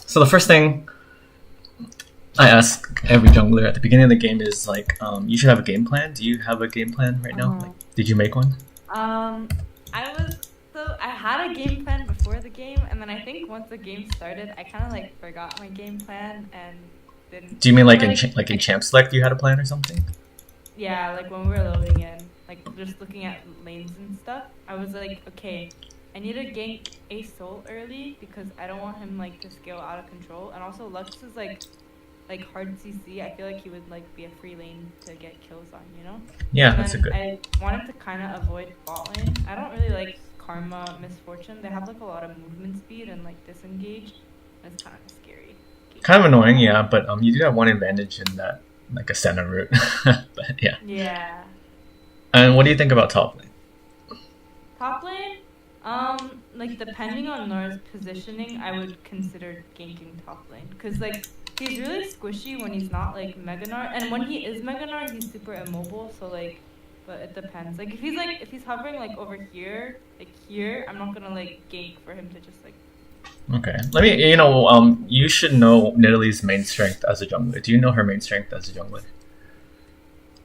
So the first thing I ask every jungler at the beginning of the game is like, you should have a game plan. Do you have a game plan right now? Like, did you make one? I had a game plan before the game, and then I think once the game started, I kind of like forgot my game plan and didn't. Do you mean like in Champ Select you had a plan or something? Yeah, like when we were loading in, like just looking at lanes and stuff, I was like, okay, I need to gank a soul early because I don't want him like to scale out of control, and also Lux is like hard CC. I feel like he would like be a free lane to get kills on, you know? Yeah, and that's a good. I wanted to kind of avoid bot lane. I don't really like Karma Misfortune. They have like a lot of movement speed and like disengage. It's kind of scary. Kind of annoying, yeah, but you do have one advantage in that, like a center route. But yeah. Yeah. And what do you think about top lane? Top lane? Like depending on Nora's positioning, I would consider ganking top lane. Cause like he's really squishy when he's not like Mega Gnar, and when he is Mega Gnar, he's super immobile. So like, but it depends. Like if he's hovering like over here, like here, I'm not gonna like gank for him to just like. Okay, let me. You should know Nidalee's main strength as a jungler. Do you know her main strength as a jungler?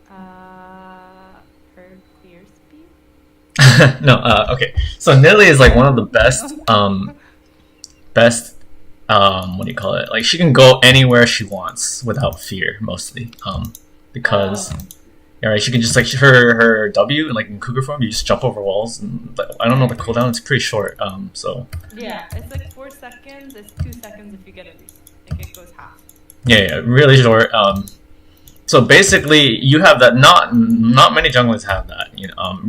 Her clear speed. No. Okay. So Nidalee is like one of the best. What do you call it? Like she can go anywhere she wants without fear, mostly. Because. Yeah, right. She can just like her W, like in Cougar form, you just jump over walls, and I don't know the cooldown. It's pretty short. So. Yeah, it's like 4 seconds. It's 2 seconds if you get it. Like it goes half. Yeah, really short. So basically, you have that. Not many junglers have that.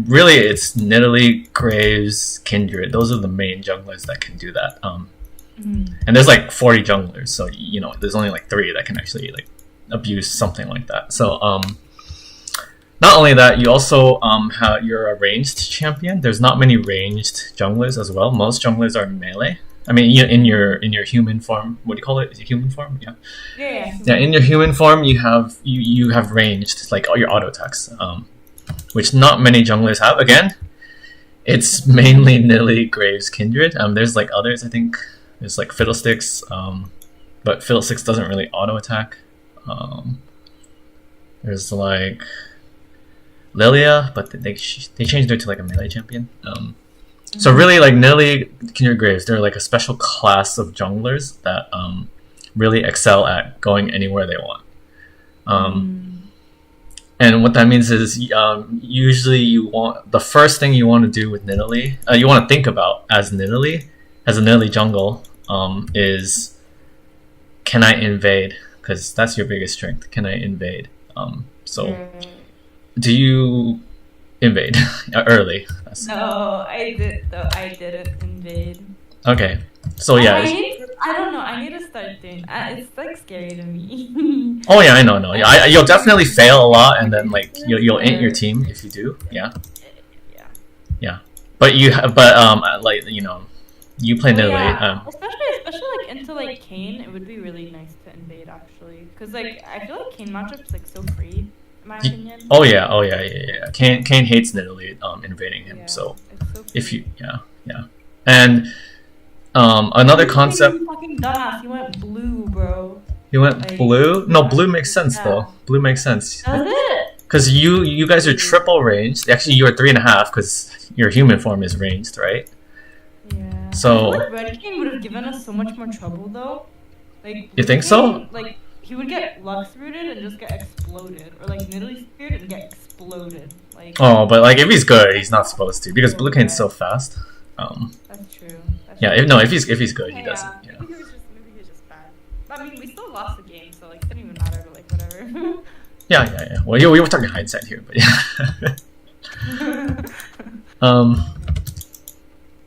Really, it's Nidalee, Graves, Kindred. Those are the main junglers that can do that. And there's like 40 junglers, so there's only like 3 that can actually like abuse something like that. So not only that, you also you're a ranged champion. There's not many ranged junglers as well. Most junglers are melee. I mean, in your human form, what do you call it? Is it human form? Yeah. Yeah. In your human form, you have ranged, like all your auto attacks, which not many junglers have. Again, it's mainly Nidalee, Graves, Kindred. There's like others. I think there's like Fiddlesticks, but Fiddlesticks doesn't really auto attack. There's like Lilia, but they changed her to like a melee champion. So really, like Nidalee, Kindred, Graves, they're like a special class of junglers that really excel at going anywhere they want. And what that means is usually the first thing you want to do with Nidalee, you want to think about as a Nidalee jungle, is can I invade? Because that's your biggest strength. Can I invade? Do you invade early? No, I didn't invade. Okay, so yeah. I don't know. I need to start doing. It's like scary to me. Oh yeah, I know. No, yeah, you'll definitely fail a lot, and then like you'll int your team if you do. Yeah. Yeah, but you play Nidalee. Especially like into like Kayn, it would be really nice to invade actually, because like I feel like Kayn matchups like so free. In my opinion. Oh yeah. Kayn hates Nidalee invading him. Yeah, so so if you and another concept. Fucking dumbass. He went blue, bro. He went blue. No, blue makes sense though. Blue makes sense. Does it? Because you guys are triple ranged. Actually, you are 3.5 because your human form is ranged, right? Yeah. So. I feel like Red King would have given us so much more trouble though. Like. You think so? Like. He would get Lux rooted and just get exploded, or like Nidalee speared and get exploded. Like. Oh, but like if he's good, he's not supposed to because Blue Kane's so fast. That's true. If he's good, he doesn't. Yeah. Maybe he was just bad. I mean, we still lost the game, so like it didn't even matter. But like whatever. Yeah. Well, we were talking hindsight here, but yeah.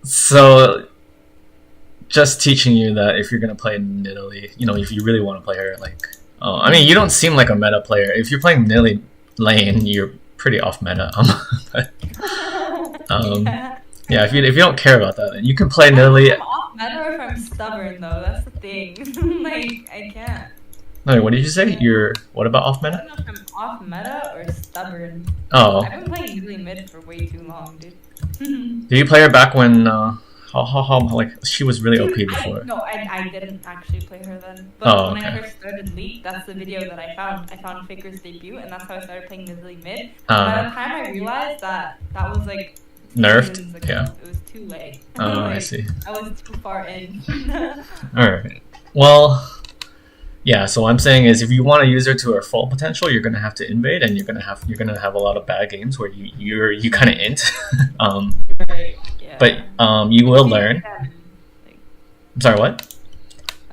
So. Just teaching you that if you're gonna play Nidalee, if you really want to play her, like, I mean, you don't seem like a meta player. If you're playing Nidalee lane, you're pretty off meta. Yeah. If you don't care about that, then you can play Nidalee. I'm off meta or if I'm stubborn though. That's the thing. Like I can't. No, what did you say? What about off I meta? don't know if I'm off meta or stubborn. Oh. I've been playing Nidalee mid for way too long, dude. Did you play her back when? How like she was really OP before. I didn't actually play her then. But Oh, when I okay. first started League, that's the video that I found. I found Faker's debut, and that's how I started playing Nidalee mid. By the time I realized that was like Nerfed? seasons ago, Yeah. it was too late. Oh, Like, I see. I was too far in. Alright. Well, yeah, so what I'm saying is if you want to use her to her full potential, you're gonna have to invade, and you're gonna have a lot of bad games where you kind of int. Right. Yeah. But you will learn. Like, I'm sorry, what?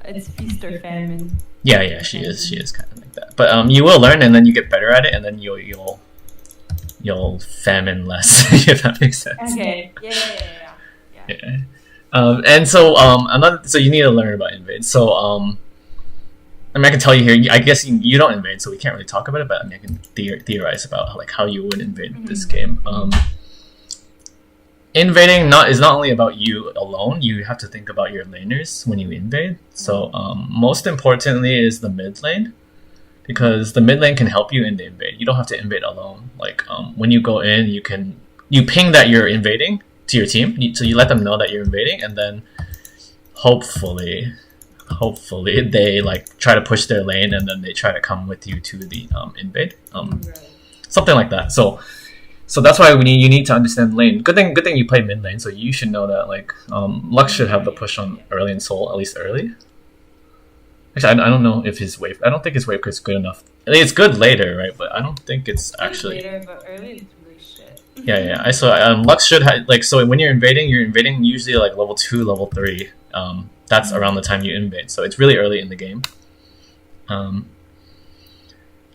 it's feast or famine. Yeah, she is kind of like that. But you will learn, and then you get better at it, and then you'll famine less, if that makes sense. Okay. Yeah. Yeah. And so so you need to learn about invade. So I mean, I can tell you here. I guess you don't invade, so we can't really talk about it. But I mean, I can theorize about like how you would invade this game. Invading is not only about you alone. You have to think about your laners when you invade. So most importantly is the mid lane, because the mid lane can help you in the invade. You don't have to invade alone. Like when you go in, you ping that you're invading to your team. So you let them know that you're invading, and then hopefully they like try to push their lane, and then they try to come with you to the invade. Something like that. So that's why you need to understand lane. Good thing you play mid lane, so you should know that like Lux should have the push on early and Soul, at least early. Actually, I don't know if his wave. I don't think his wave is good enough. I mean, it's good later, right? But I don't think it's actually. Later, but early is really shit. Yeah. Lux should have like, so when you're invading usually like level 2, level 3. That's around the time you invade, so it's really early in the game.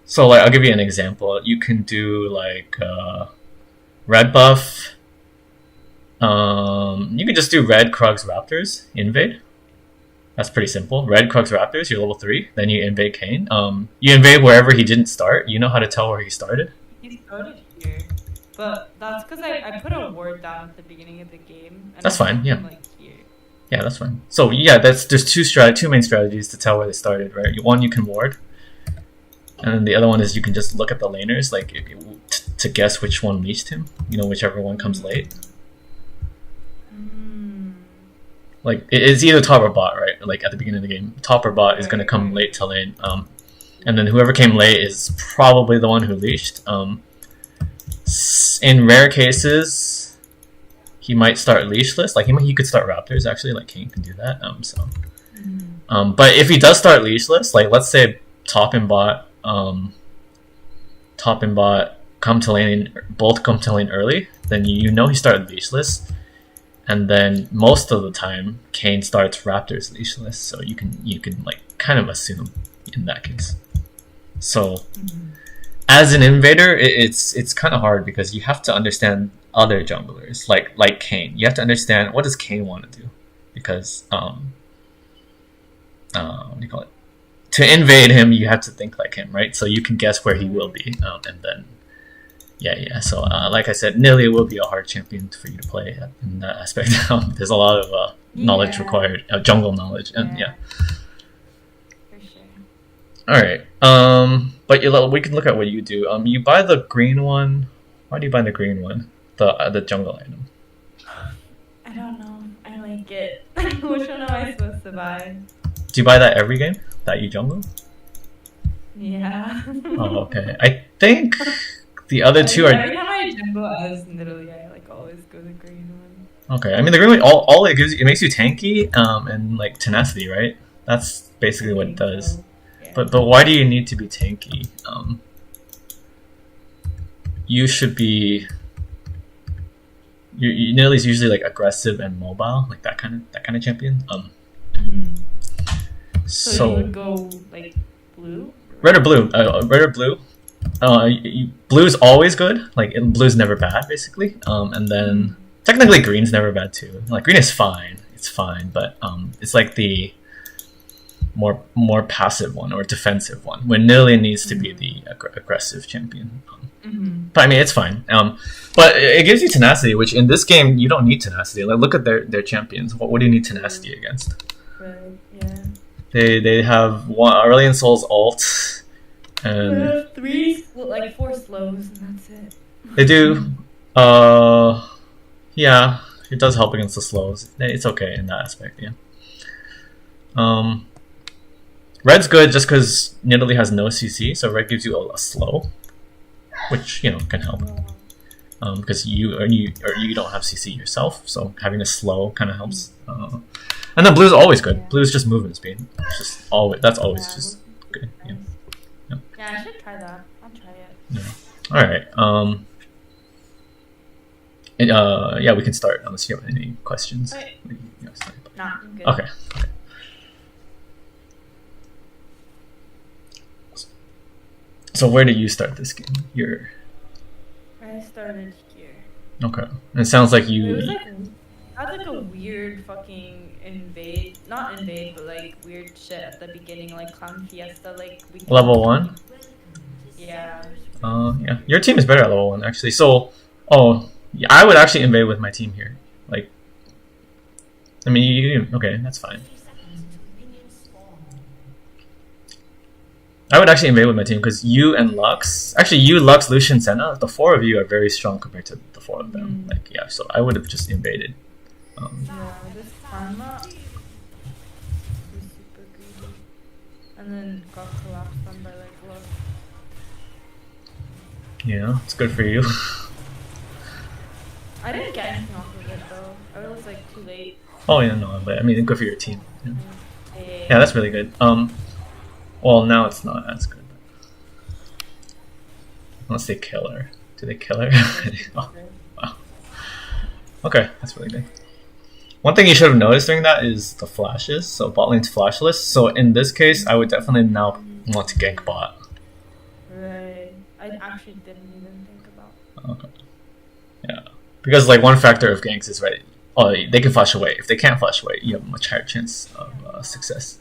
So like I'll give you an example. You can do like red buff. You can just do red Krugs Raptors invade. That's pretty simple. Red Krugs Raptors, you're level 3. Then you invade Kane. You invade wherever he didn't start. You know how to tell where he started. He started here, but that's because I put a ward down at the beginning of the game. And That's fine. Yeah. Like here. Yeah, that's fine. So yeah, there's two main strategies to tell where they started, right? One, you can ward, and then the other one is you can just look at the laners, like to guess which one leashed him. You know, whichever one comes late. Like it's either top or bot, right? Like at the beginning of the game, top or bot is gonna come late to lane, and then whoever came late is probably the one who leashed. In rare cases, he might start leashless. Like he could start Raptors actually. Like King can do that. But if he does start leashless, like let's say top and bot come to lane, both come to lane early, then you know he started leashless. And then most of the time, Kane starts Raptors leashless, so you can like kind of assume in that case. So, as an invader, it's kind of hard because you have to understand other junglers, like Kane. You have to understand what does Kane want to do, because what do you call it? To invade him, you have to think like him, right? So you can guess where he will be, and then. Yeah. So, like I said, Nidalee will be a hard champion for you to play in that aspect. There's a lot of knowledge required, jungle knowledge, and yeah. For sure. All right. But we can look at what you do. You buy the green one. Why do you buy the green one? The jungle item. I don't know. I like it. Which one am I supposed to buy? Do you buy that every game that you jungle? Yeah. Oh, okay. I think. The other two are. Every time I jungle as Nidalee, I like always go the green one. Okay, I mean the green one, all it gives you, it makes you tanky, and like tenacity, right? That's basically what it does. So. Yeah. But why do you need to be tanky? You should be. Nidalee's usually like aggressive and mobile, like that kind of champion. So you would go like blue. Red or blue? Red or blue? Blue's always good. Like blue's never bad, basically. And then technically green's never bad too. Like green is fine. It's fine, but it's like the more passive one or defensive one. When Nidalee needs to be the aggressive champion. But I mean it's fine. But it gives you tenacity, which in this game you don't need tenacity. Like look at their champions. What do you need tenacity against? Right. Yeah. They have one Aurelion Sol's ult. And 4 slows, and that's it. They do. Yeah. it does help against the slows. It's okay in that aspect, yeah. Red's good just because Nidalee has no CC, so red gives you a slow, which can help. Because you don't have CC yourself, so having a slow kind of helps. And then blue's always good. Blue's just movement speed. It's just always just good. Yeah. Yeah, I should try that. I'll try it. Yeah. All right. Yeah, we can start unless you have any questions. Okay. No, I'm good. Okay. So where did you start this game? I started here. Okay. And it sounds like you. It was I had like a weird fucking not invade, but like weird shit at the beginning, like Clown Fiesta, like Level 1? Yeah. Yeah. Your team is better at level 1 actually. So, yeah, I would actually invade with my team here. Like, I mean, okay, that's fine. I would actually invade with my team because you and Lux, Lux, Lucian, Senna, the 4 of you are very strong compared to the 4 of them. Like, yeah, so I would have just invaded. Yeah, this Karma is super greedy. And then got collapsed on by like Lux. Yeah, it's good for you. I didn't get anything off of it though. I was like too late. Oh yeah, no, but I mean, good for your team. Yeah, that's really good. Well, now it's not as good. Unless they kill her. Do they kill her? Oh, wow. Okay, that's really good. One thing you should have noticed during that is the flashes. So bot lane's flashless. So in this case, I would definitely now want to gank bot. Right. I actually didn't even think about. Okay. Yeah. Because like one factor of ganks is right. Oh, they can flash away. If they can't flash away, you have a much higher chance of success.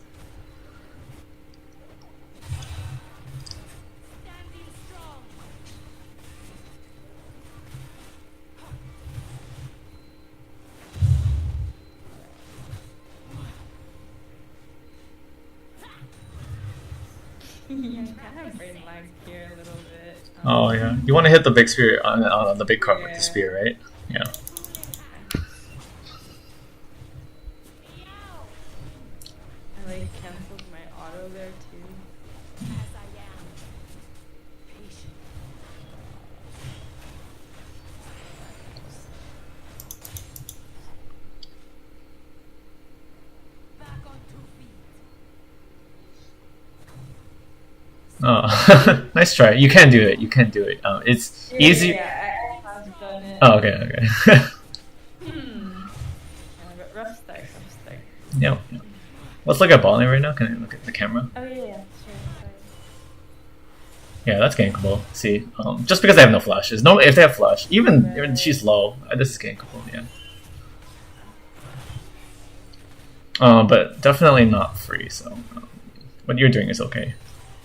Yeah, I kind of brain lag here a little bit. Oh yeah, you want to hit the big spear on the big card with the spear, right? Yeah. I like cancelled my auto there too. Oh, nice try. You can do it. You can do it. It's easy. Yeah, I have done it. Oh, okay. Rough start. Yeah. Let's look at bot lane right now. Can I look at the camera? Oh yeah, sure. Yeah, that's gankable. See, just because they have no flashes. Normally, if they have flash, even she's low, this is gankable. Yeah. But definitely not free. So, what you're doing is okay.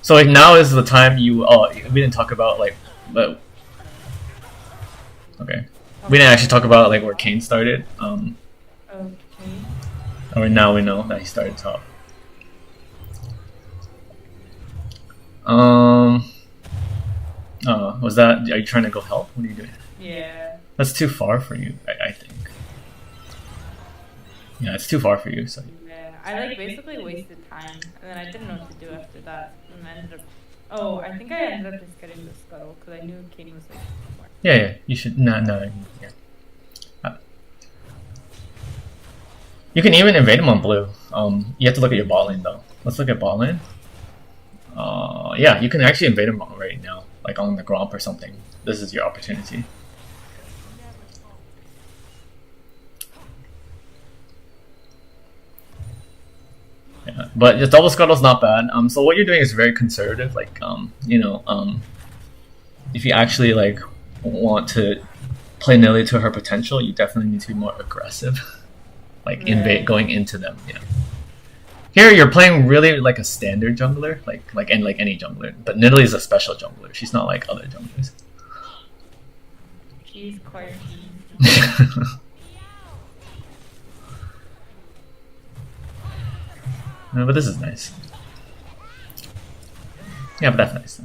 So like now is the time you. We didn't talk about like, but okay, we didn't actually talk about like where Kane started. Okay. Or now we know that he started top. Was that? Are you trying to go help? What are you doing? Yeah. That's too far for you, I think. Yeah, it's too far for you. So. Yeah, I like basically wasted time, and then I didn't know what to do after that, and I ended up. Oh, I think I ended up just getting the scuttle because I knew Kane was like somewhere. Yeah, you should. No, yeah. You can even invade him on blue. You have to look at your bot lane though. Let's look at bot lane. Yeah, you can actually invade him right now, like on the Gromp or something. This is your opportunity. Yeah, but just double scuttle's not bad. So what you're doing is very conservative. Like, if you actually like want to play Nidalee to her potential, you definitely need to be more aggressive. Like invade going into them. Yeah. Here you're playing really like a standard jungler, like any jungler. But Nidalee is a special jungler. She's not like other junglers. She's quite. No, but this is nice. Yeah, but that's nice.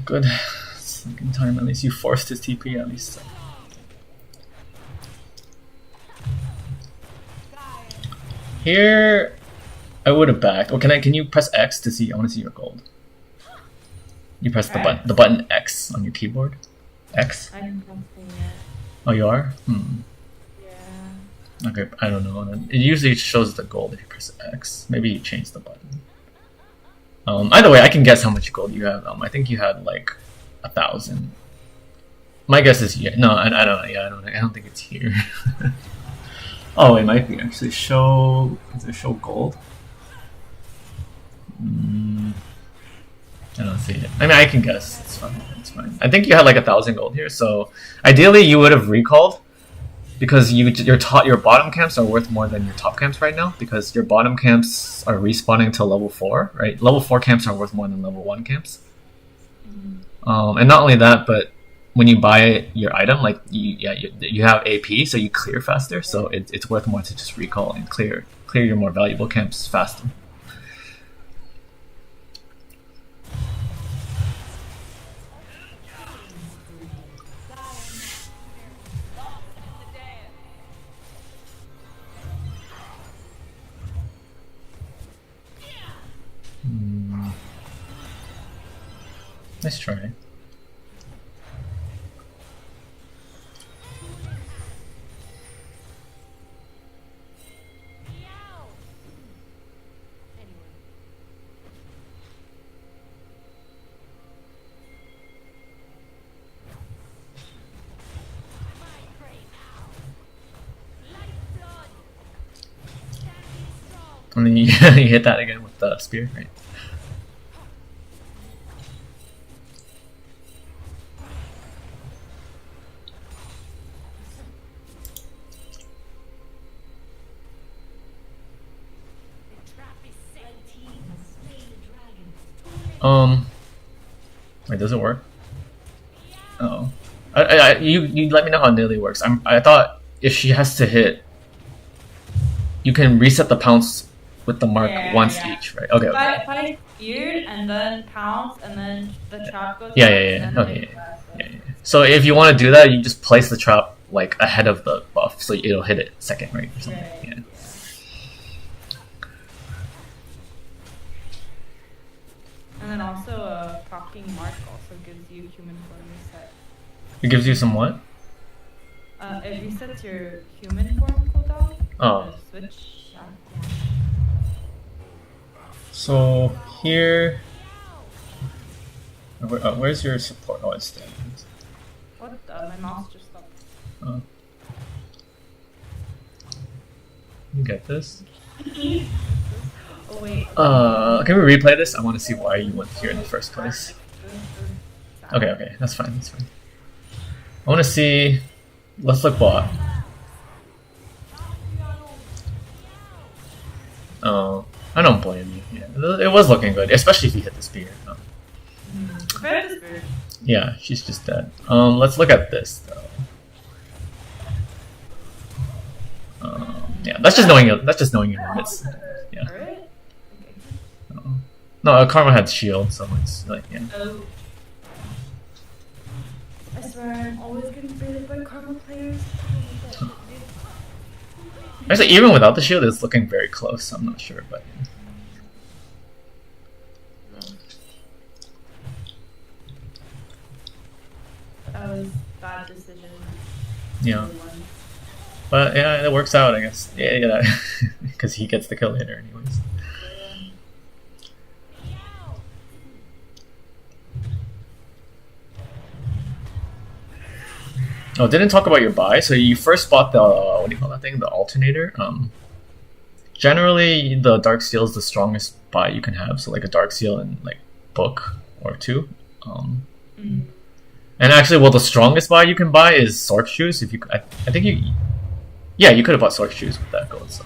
good. Second time, at least you forced his TP at least. Here, I would have backed. Or can you press X to see? I want to see your gold. You press the button X on your keyboard. X. I'm pressing it. Oh, you are. Yeah. Okay, I don't know. It usually shows the gold if you press X. Maybe you change the button. Either way, I can guess how much gold you have. I think you had like 1,000. My guess is no. I don't know. Yeah, I don't think it's here. Oh, it might be actually. Does it show gold? I don't see it. I mean, I can guess. It's fine. It's fine. I think you had like 1,000 gold here. So ideally, you would have recalled because your bottom camps are worth more than your top camps right now because your bottom camps are respawning to level 4, right? Level 4 camps are worth more than level 1 camps. And not only that, but when you buy your item, like you have AP, so you clear faster. So it's worth more to just recall and clear your more valuable camps faster. Nice try. And then you hit that again with the spear, right? Wait, does it work? Oh, you let me know how Nidalee works. I thought if she has to hit, you can reset the pounce with the mark once each, right? Okay. If I speared and then pounce and then the trap goes. Yeah. Okay. Yeah. So if you want to do that, you just place the trap like ahead of the buff, so it'll hit it second, right? Or something. Yeah. And then also a proccing mark also gives you human form reset. It gives you some what? It resets your human form cooldown. Oh. Switch. So here, where's your support? Oh, it's there. What the? My mouse just stopped. Oh. You get this? Oh wait. Can we replay this? I want to see why you went here in the first place. Okay, that's fine. I want to see. Let's look bot. Oh, I don't blame you. Yeah, it was looking good, especially if you hit the spear. Yeah, she's just dead. Let's look at this though. Yeah, that's just knowing your limits. Yeah. No, Karma had shield, so it's like yeah. Oh. I swear I'm always getting baited by Karma players. Actually, even without the shield, it's looking very close. I'm not sure, but. That was bad decision. Yeah. But yeah, it works out, I guess. Yeah, because he gets the kill later, anyways. Oh, didn't talk about your buy. So you first bought the what do you call that thing? The alternator. Generally, the dark seal is the strongest buy you can have. So like a dark seal and like book or two. And actually, well, the strongest buy you can buy is sword shoes. If you, I think you, yeah, you could have bought sword shoes with that gold. So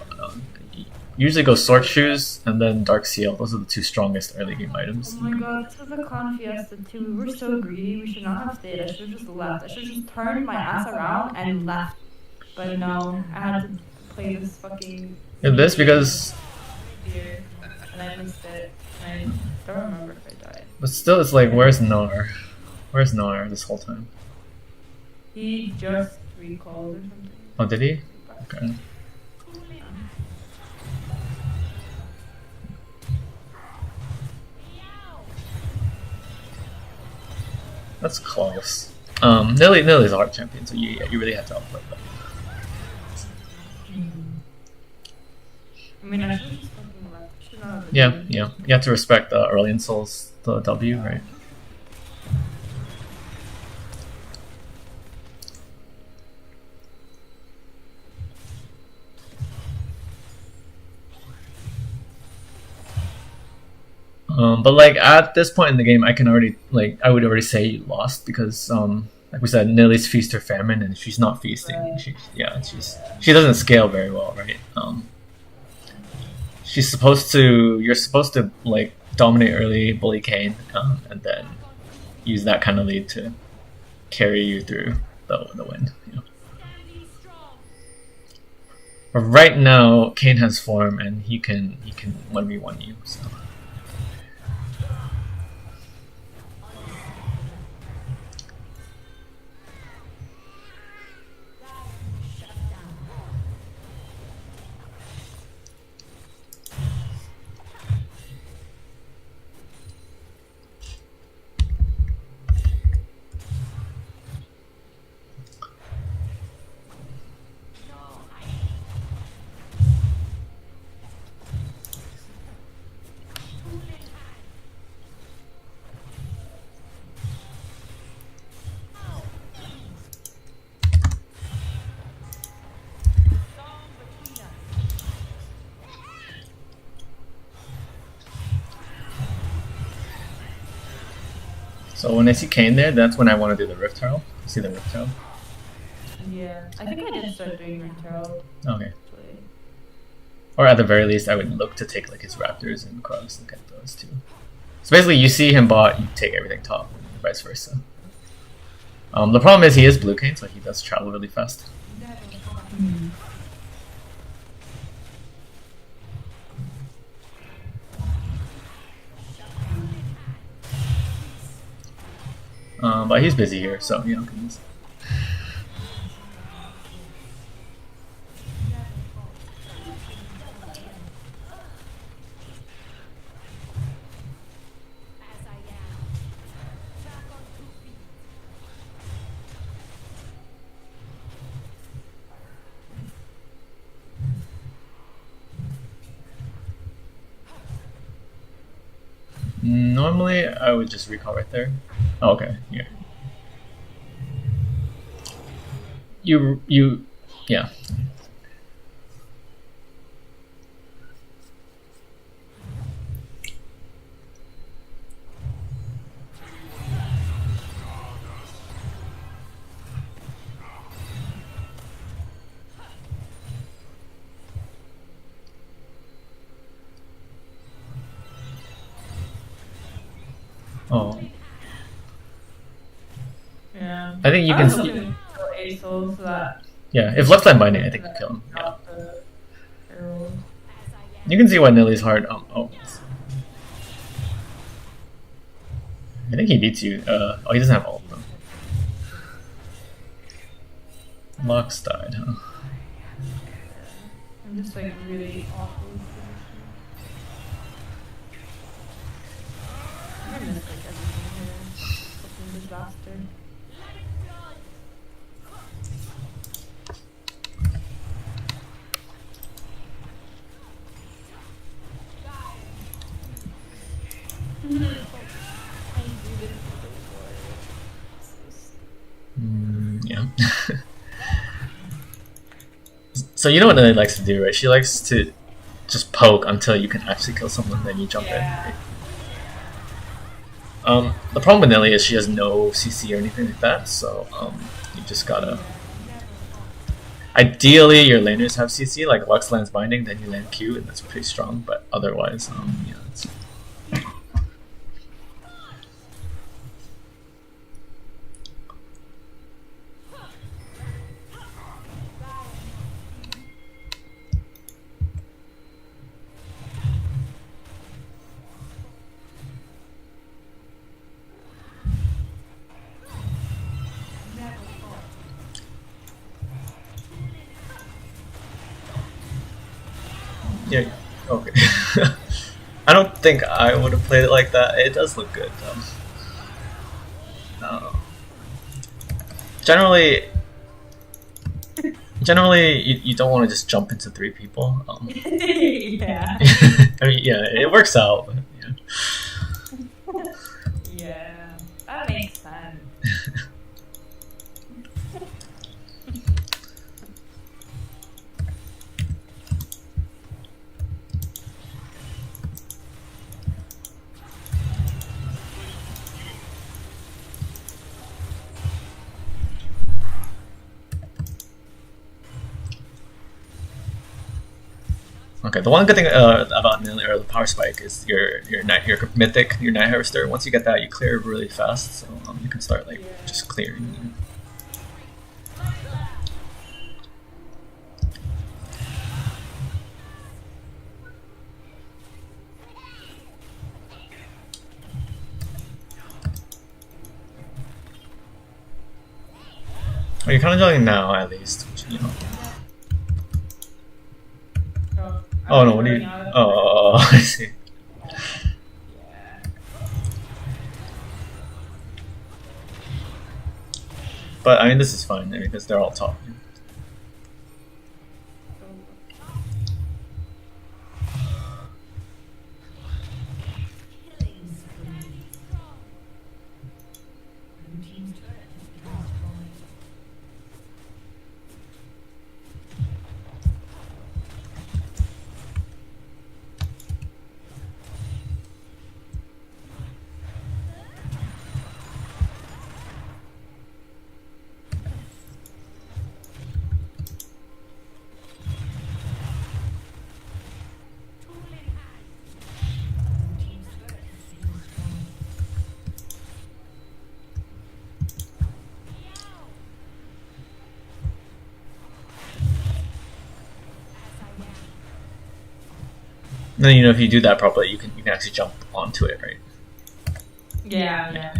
usually go sword shoes and then dark seal. Those are the two strongest early game items. Oh my god, this was a clown fiesta too. We were so greedy. We should not have stayed. I should have just left. I should have just turned my ass around and left. But no, I had to play this fucking. This because. And I missed it. I don't remember if I died. But still, it's like, where's Nar? Where's Noir this whole time? He just recalled or something. Oh, did he? Okay. That's close. Nidalee's a hard champion, so you really have to outplay that. I mean, I should just fucking left. Should not have Yeah, been. yeah. You have to respect Aurelion Soul's the W, right? But like at this point in the game, I can already I would already say you lost because like we said, Nidalee's feast or famine, and she's not feasting. She doesn't scale very well, right? You're supposed to like dominate early, bully Kane, and then use that kind of lead to carry you through the win. You know? But right now, Kane has form, and he can 1v1 you. So. So when I see Kane there, that's when I want to do the Rift Herald. See the Rift Herald? Yeah, I think I did start doing Rift Herald. Okay. Actually. Or at the very least, I would look to take like his Raptors and Cross. Look at those two. So basically, you see him bot, you take everything top, and vice versa. The problem is he is blue Kane, so he does travel really fast. Mm. But he's busy here, so you know. Normally, I would just recall right there. Oh, okay, yeah. Yeah. Oh. Yeah. I think you can see. So that Yeah, if left line binding, I think you kill him. Yeah. You can see why Nidalee's hard. Oh. I think he beats you. Oh, he doesn't have ult though. Lux died, huh? I'm just like really awful. I miss like everything here. Fucking disaster. Yeah. So you know what Nidalee likes to do, right? She likes to just poke until you can actually kill someone, then you jump in. Right? The problem with Nidalee is she has no CC or anything like that, so you just gotta. Ideally, your laners have CC, like Lux lands binding, then you land Q, and that's pretty strong. But otherwise, yeah. It's... Yeah. Okay. I don't think I would have played it like that. It does look good though. Generally, you don't want to just jump into three people. Yeah. I mean, yeah, it works out. But, yeah. Yeah. That makes sense. Okay, the one good thing about Nidalee or the power spike is your mythic, your night harvester. Once you get that, you clear really fast, so you can start like just clearing. Well, you're kind of juggling now, at least. Which, you know. Oh no! What do you? Oh, I see. But I mean, this is fine because they're all top. And then, you know, if you do that properly, you can actually jump onto it, right? Yeah. Yeah.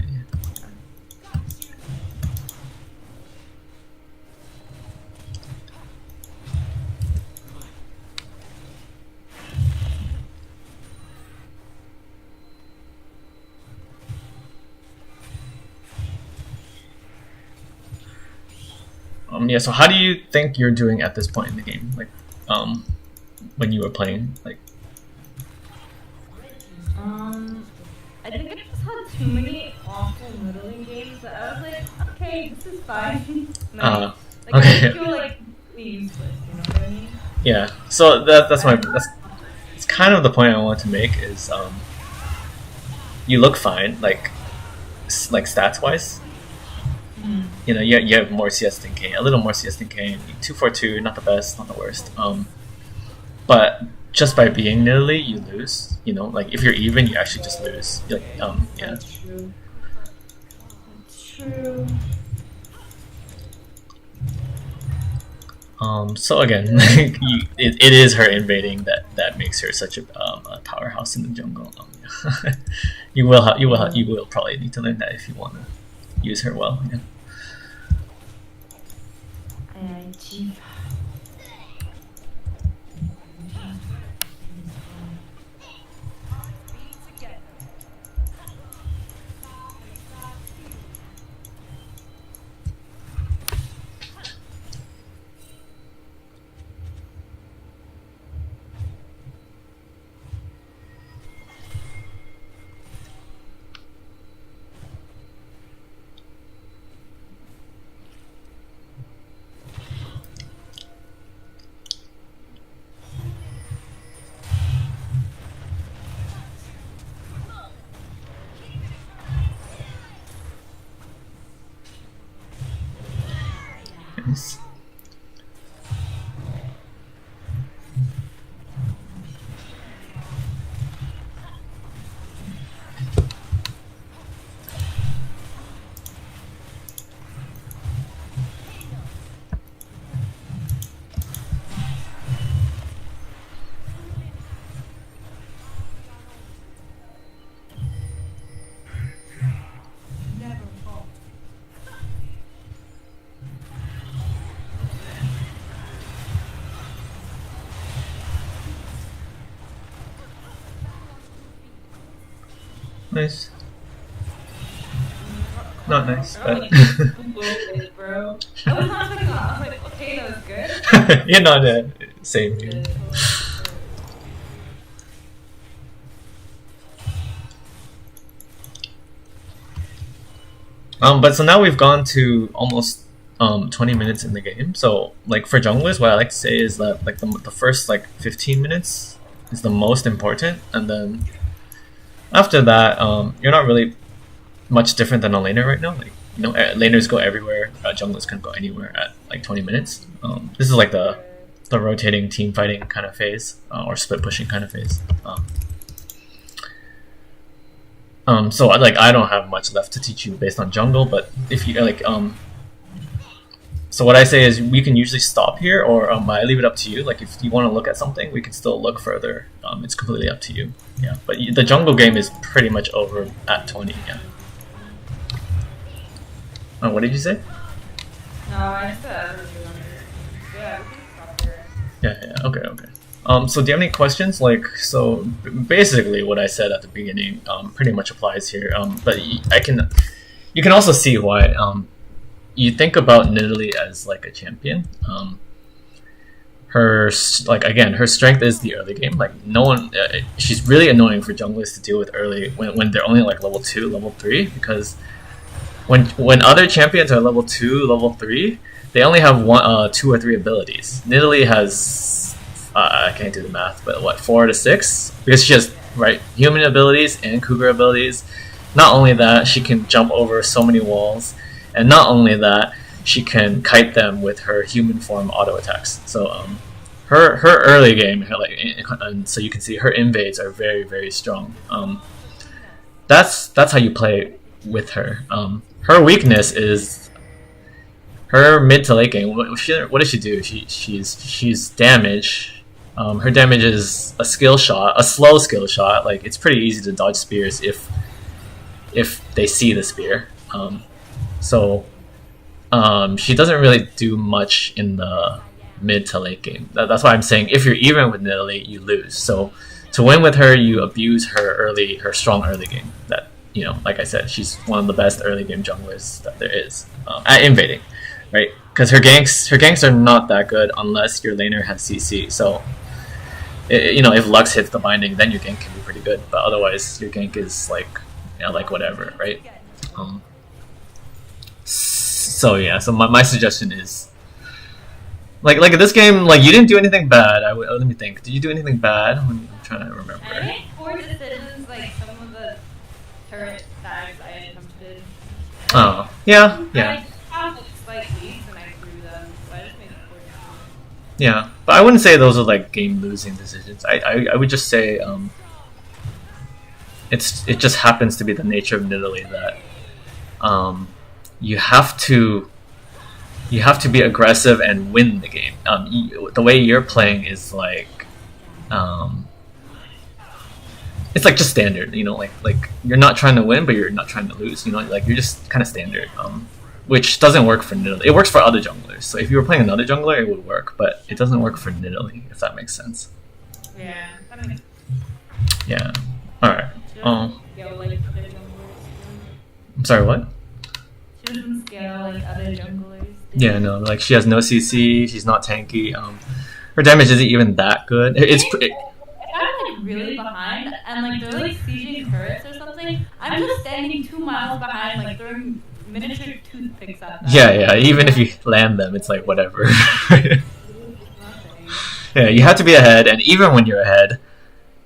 So, how do you think you're doing at this point in the game? Like, when you were playing, like. I think I just had too many awful Nidalee games that I was like, okay, this is fine. Like, okay. I feel like useless, you know what I mean? Yeah. So that's it's kind of the point I want to make is you look fine, like stats wise. You know, you have more CS than K, a little more CS than K. 242, not the best, not the worst. But just by being Nidalee, you lose. You know, like if you're even, you actually just lose. Like, yeah. That's true. That's true. So again, like it is her invading that makes her such a powerhouse in the jungle. You will probably need to learn that if you want to use her well. Yeah. Nice. Nice. Not nice, I but was like, bullshit, bro. I was not expecting that. I was like, okay, that was good. you're not the same here. Good. But so now we've gone to almost 20 minutes in the game. So like for junglers, what I like to say is that like the first like 15 minutes is the most important, and then after that, you're not really much different than a laner right now. Like laners go everywhere, junglers can go anywhere at like 20 minutes. This is like the rotating team fighting kind of phase, or split pushing kind of phase. So like I don't have much left to teach you based on jungle, but if you like so what I say is we can usually stop here, or I leave it up to you. Like if you want to look at something, we can still look further. It's completely up to you. Yeah, but the jungle game is pretty much over at 20. Yeah. What did you say? No, I said yeah, we can stop there. Yeah. Okay. So do you have any questions? Like, so basically what I said at the beginning pretty much applies here. But you can also see why. You think about Nidalee as like a champion. Her strength is the early game. Like no one, she's really annoying for junglers to deal with early when they're only like level 2, level 3, because when other champions are level 2, level 3, they only have 2 or 3 abilities. Nidalee has I can't do the math, but what, 4 to 6? Because she has human abilities and cougar abilities. Not only that, she can jump over so many walls, and not only that, she can kite them with her human form auto attacks. So her early game, and so you can see her invades are very, very strong. That's how you play with her. Her weakness is her mid to late game. What does she do? She's damage. Her damage is a skill shot, a slow skill shot. Like it's pretty easy to dodge spears if they see the spear. So she doesn't really do much in the mid to late game. That's why I'm saying if you're even with Nidalee, you lose. So to win with her, you abuse her strong early game. That like I said, she's one of the best early game junglers that there is at invading, right? Because her ganks are not that good unless your laner has CC. So if Lux hits the binding, then your gank can be pretty good. But otherwise, your gank is like whatever, right? So yeah, so my suggestion is like this game, like you didn't do anything bad. Let me think. Did you do anything bad? I'm trying to remember. I made poor decisions, like some of the turret tags I attempted. Oh yeah. I have like slight leads and I threw them, so I just made poor decisions. Yeah, but I wouldn't say those are like game losing decisions. I would just say it just happens to be the nature of Nidalee that you have to be aggressive and win the game. The way you're playing is like it's like just standard, like you're not trying to win, but you're not trying to lose. Like you're just kind of standard, which doesn't work for Nidalee. It works for other junglers. So if you were playing another jungler, it would work, but it doesn't work for Nidalee, if that makes sense. Yeah, that makes sense. Yeah. All right. Scale like other junglers. I'm sorry. What? She doesn't scale like other junglers. Yeah, no. Like she has no CC. She's not tanky. Her damage isn't even that good. If I'm like really behind and like they're like sieging turrets or something, I'm just standing 2 miles behind, like throwing miniature toothpicks at them. Yeah. Even if you land them, it's like whatever. Yeah, you have to be ahead, and even when you're ahead,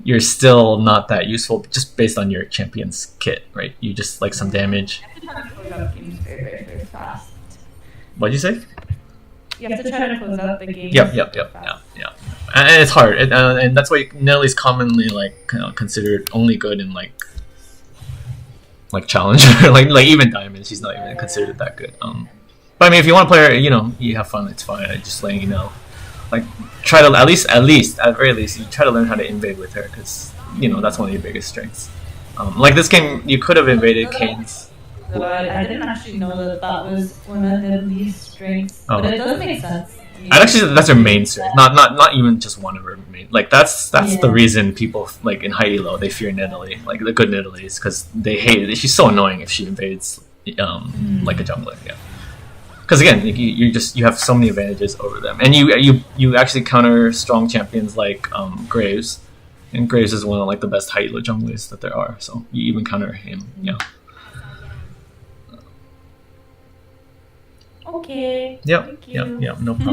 you're still not that useful just based on your champion's kit, right? You just like some damage. You have to try to close out games very, very, very fast. What'd you say? You have to try to close out the game. Yep. Yeah. And it's hard, and that's why Nidalee's commonly like considered only good in like challenger, like even diamond. She's not even considered that good. But I mean, if you want to play her, you have fun. It's fine. I'm just letting you know. Like, try to at very least, you try to learn how to invade with her, because that's one of your biggest strengths. Like this game, you could have invaded Kane's. I didn't actually know that was one of the least strengths, but it does make sense. And actually, that's her main strength. Not even just one of her main. Like that's the reason people like in high elo they fear Nidalee, like the good Nidalee, is because they hate it. She's so annoying if she invades like a jungler. Yeah. Because again, you have so many advantages over them, and you actually counter strong champions like Graves, and Graves is one of like the best high elo junglers that there are. So you even counter him. Yeah. Okay. Yep. Thank you. Yep. Yep. No problem.